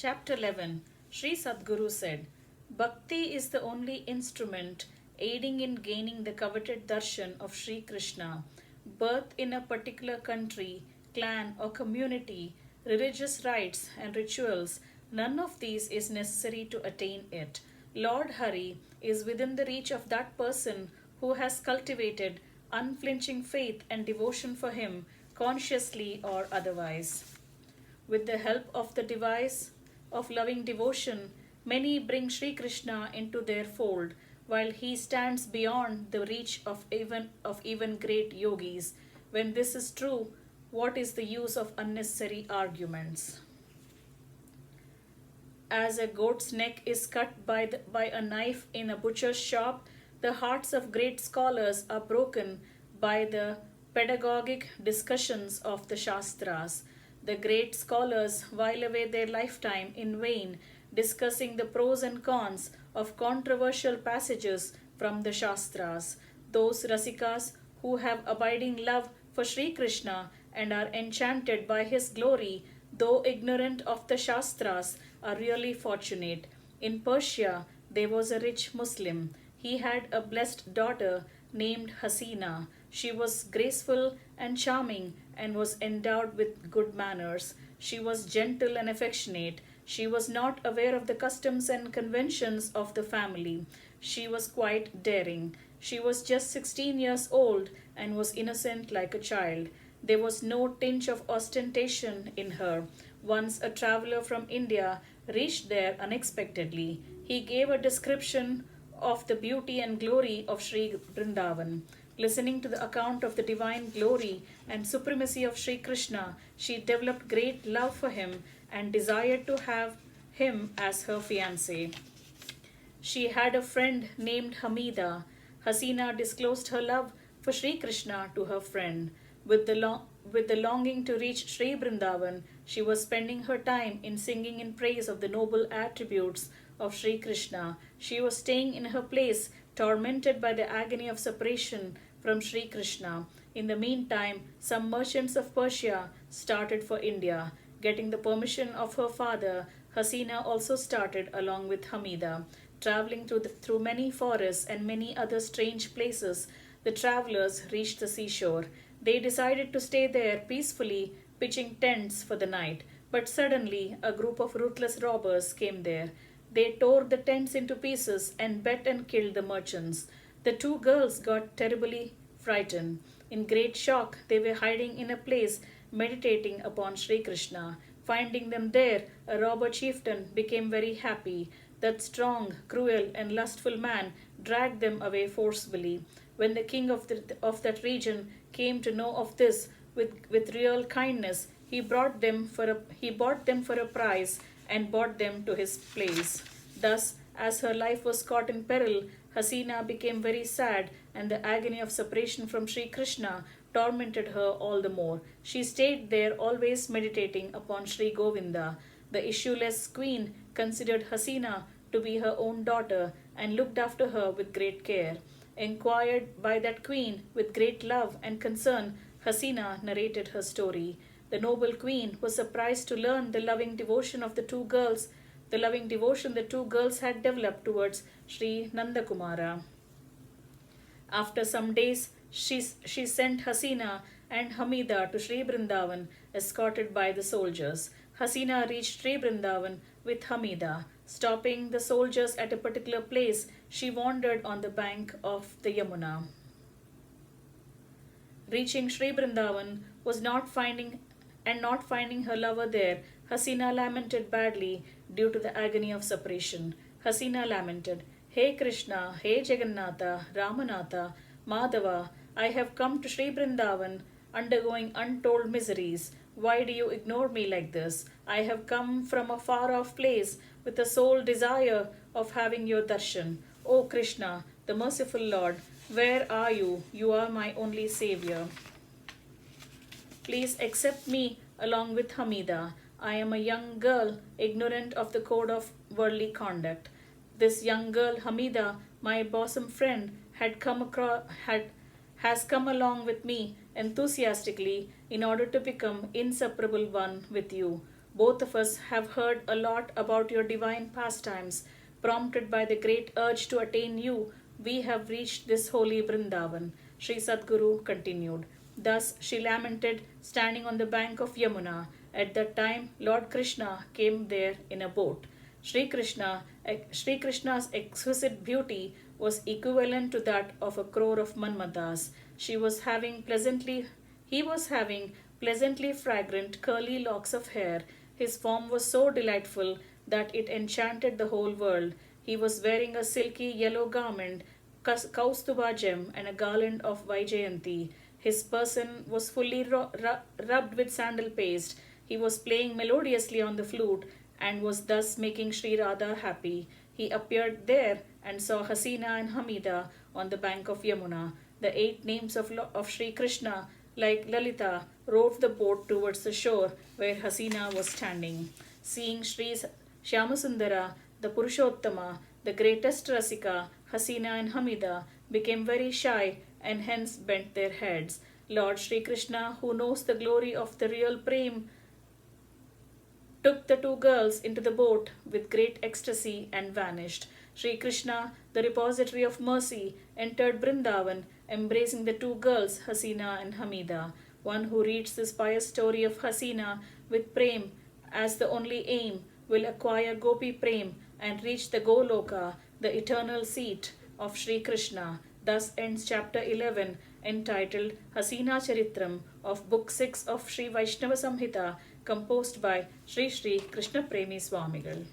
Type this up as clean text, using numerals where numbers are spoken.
Chapter 11. Sri Sadguru said, Bhakti is the only instrument aiding in gaining the coveted darshan of Sri Krishna. Birth in a particular country, clan, or community, religious rites and rituals, none of these is necessary to attain it. Lord Hari is within the reach of that person who has cultivated unflinching faith and devotion for him, consciously or otherwise. With the help of the device of loving devotion, many bring Sri Krishna into their fold, while he stands beyond the reach of even great yogis. When this is true, what is the use of unnecessary arguments? As a goat's neck is cut by a knife in a butcher's shop, the hearts of great scholars are broken by the pedagogic discussions of the Shastras. The great scholars while away their lifetime in vain discussing the pros and cons of controversial passages from the Shastras. Those Rasikas who have abiding love for Sri Krishna and are enchanted by his glory, though ignorant of the Shastras, are really fortunate. In Persia, there was a rich Muslim. He had a blessed daughter named Haseena. She was graceful and charming and was endowed with good manners. She was gentle and affectionate. She was not aware of the customs and conventions of the family. She was quite daring. She was just 16 years old and was innocent like a child. There was no tinge of ostentation in her. Once a traveler from India reached there unexpectedly. He gave a description of the beauty and glory of Sri Vrindavan. Listening to the account of the divine glory and supremacy of Sri Krishna, she developed great love for him and desired to have him as her fiancé. She had a friend named Hamida. Haseena disclosed her love for Sri Krishna to her friend. With the longing to reach Sri Vrindavan, she was spending her time in singing in praise of the noble attributes of Sri Krishna. She was staying in her place, tormented by the agony of separation from Sri Krishna. In the meantime, some merchants of Persia started for India. Getting the permission of her father, Haseena also started along with Hamida. Traveling through many forests and many other strange places, the travelers reached the seashore. They decided to stay there peacefully, pitching tents for the night. But suddenly, a group of ruthless robbers came there. They tore the tents into pieces and beat and killed the merchants. The two girls got terribly frightened. In great shock, they were hiding in a place, meditating upon Sri Krishna. Finding them there, a robber chieftain became very happy. That strong, cruel, and lustful man dragged them away forcibly. When the king of that region came to know of this, with real kindness, he bought them for a price and brought them to his place. Thus, as her life was caught in peril, Haseena became very sad, and the agony of separation from Sri Krishna tormented her all the more. She stayed there, always meditating upon Sri Govinda. The issueless queen considered Haseena to be her own daughter and looked after her with great care. Enquired by that queen with great love and concern, Haseena narrated her story. The noble queen was surprised to learn the loving devotion the two girls had developed towards Sri Nandakumara. After some days, she sent Haseena and Hamida to Sri Vrindavan, escorted by the soldiers. Haseena reached Sri Vrindavan with Hamida. Stopping the soldiers at a particular place, she wandered on the bank of the Yamuna. Reaching Sri Vrindavan not finding her lover there, Haseena lamented badly due to the agony of separation. Haseena lamented, Hey Krishna, Hey Jagannatha, Ramanatha, Madhava, I have come to Sri Vrindavan undergoing untold miseries. Why do you ignore me like this? I have come from a far off place with the sole desire of having your darshan. O Krishna, the merciful Lord, where are you? You are my only savior. Please accept me along with Hamida. I am a young girl, ignorant of the code of worldly conduct. This young girl, Hamida, my bosom friend, has come along with me enthusiastically in order to become inseparable one with you. both of us have heard a lot about your divine pastimes. Prompted by the great urge to attain you, we have reached this holy Vrindavan, Sri Sadguru continued. Thus she lamented, standing on the bank of Yamuna. At that time, Lord Krishna came there in a boat. Sri Krishna's exquisite beauty was equivalent to that of a crore of Manmadas. He was having pleasantly fragrant curly locks of hair. His form was so delightful that it enchanted the whole world. He was wearing a silky yellow garment, Kaustuba gem, and a garland of Vaijayanti. His person was fully rubbed with sandal paste. He was playing melodiously on the flute and was thus making Sri Radha happy. He appeared there and saw Haseena and Hamida on the bank of Yamuna. The 8 names of Sri Krishna, like Lalita, rowed the boat towards the shore where Haseena was standing. Seeing Sri Shyamasundara, the Purushottama, the greatest Rasika, Haseena and Hamida became very shy and hence bent their heads. Lord Sri Krishna, who knows the glory of the real Prem, took the 2 girls into the boat with great ecstasy and vanished. Sri Krishna, the repository of mercy, entered Brindavan, embracing the 2 girls, Haseena and Hamida. One who reads this pious story of Haseena with Prem as the only aim will acquire Gopi Prem and reach the Goloka, the eternal seat of Sri Krishna. Thus ends chapter 11, entitled Haseena Charitam of Book 6 of Sri Vaishnava Samhita, composed by Shri Krishna Premi Swamigal.